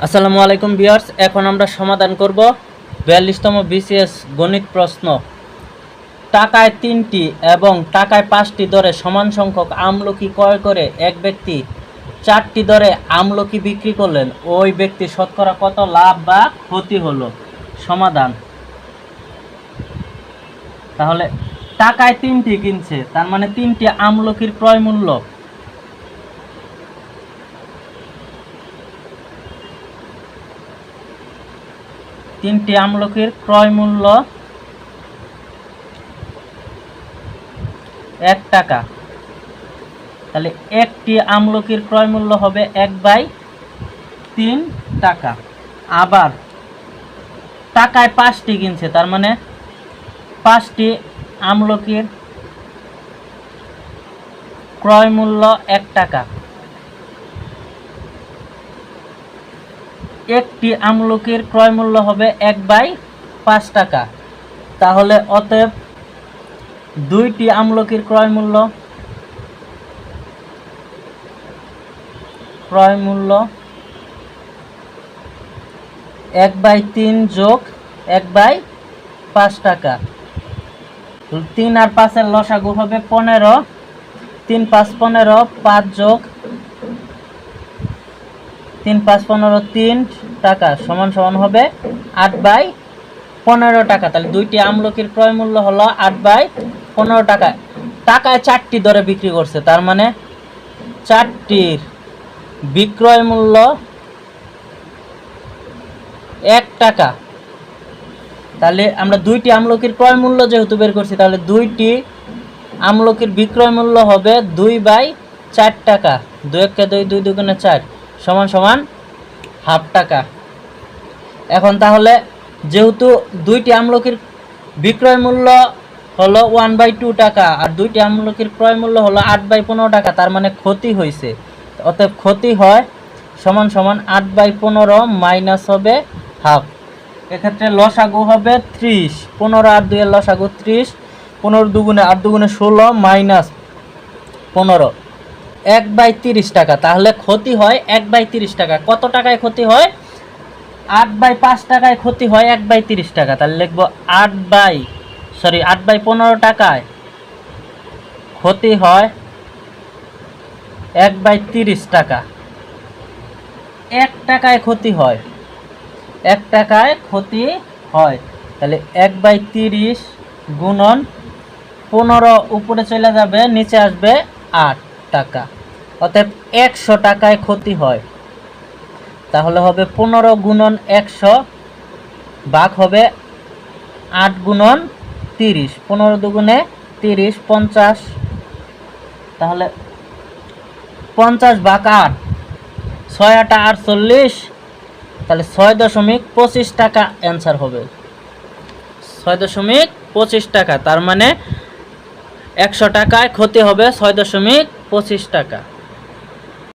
আসসালামু আলাইকুম ভিউয়ার্স, এখন আমরা সমাধান করব 42তম বিসিএস গণিত প্রশ্ন। টাকায় 3টি এবং টাকায় 5টি দরে সমান সংখ্যক আমলকি ক্রয় করে এক ব্যক্তি 4টি দরে আমলকি বিক্রি করলেন। ওই ব্যক্তি শতকরা কত লাভ বা ক্ষতি হলো? সমাধান। তাহলে টাকায় 3টি কিনছে, তার মানে 3টি আমলকির ক্রয় মূল্য। তিনটি আমলকির ক্রয় মূল্য 1 টাকা। তাহলে একটি আমলকির ক্রয় মূল্য হবে 1/3 টাকা। আবার টাকায় 5টি কিনছে, তার মানে 5টি আমলকির ক্রয় মূল্য 1 টাকা। একটি আমলকির ক্রয় মূল্য হবে 1/5 টাকা। তাহলে অতএব 2টি আমলকির ক্রয় মূল্য 1/3 যোগ 1/5 টাকা। 3 আর 5 এর লসাগু হবে 15। 3 5 15, 5 যোগ 3 5 15, 3 টাকা সমান সমান হবে 8/15 টাকা। তাহলে 2টি আমলকির ক্রয় মূল্য হলো 8/15 টাকা। টাকায় 4টি দরে বিক্রি করছে, তার মানে 4টির বিক্রয় মূল্য 1 টাকা। তাহলে আমরা 2টি আমলকির ক্রয় মূল্য যেহেতু বের করছি, তাহলে 2টি আমলকির বিক্রয় মূল্য হবে 2/4 টাকা। 2 × 2 2 2 4 সমান সমান ½ টাকা। এখন তাহলে যেহেতু 2টি আমলকির বিক্রয় মূল্য হলো 1/2 টাকা আর 2টি আমলকির ক্রয় মূল্য হলো 8/15 টাকা, তার মানে ক্ষতি হয়েছে। অতএব ক্ষতি হয় সমান সমান 8/15 মাইনাস হবে ½ এক্ষেত্রে লসাগু হবে 30। 15 আর 2 এর লসাগু 30। 15 দুগুণে 8 দুগুণে 16 মাইনাস 15 1/30 টাকা। তাহলে ক্ষতি হয় 1/30 টাকা। কত টাকায় ক্ষতি হয়? 8/5 টাকায় ক্ষতি হয় 1/30 টাকা। তাহলে লিখবো 8/15 টাকায় ক্ষতি হয় 1/30 টাকা। 1 টাকায় ক্ষতি হয়, 1 টাকায় ক্ষতি হয়। তাহলে 1/30 গুণন 15 উপরে চলে যাবে, নিচে আসবে 8 টাকা। অতএব 100 টাকায় ক্ষতি হয়। তাহলে হবে 15 গুণন 100 ভাগ হবে 8 গুণন 30। 15 দুগুণে 30 50। তাহলে 50 ভাগ 8, 6 8 48। তাহলে 6.25 টাকা অ্যান্সার হবে। 6.25 টাকা। তার মানে 100 টাকায় ক্ষতি হবে 6.25 টাকা।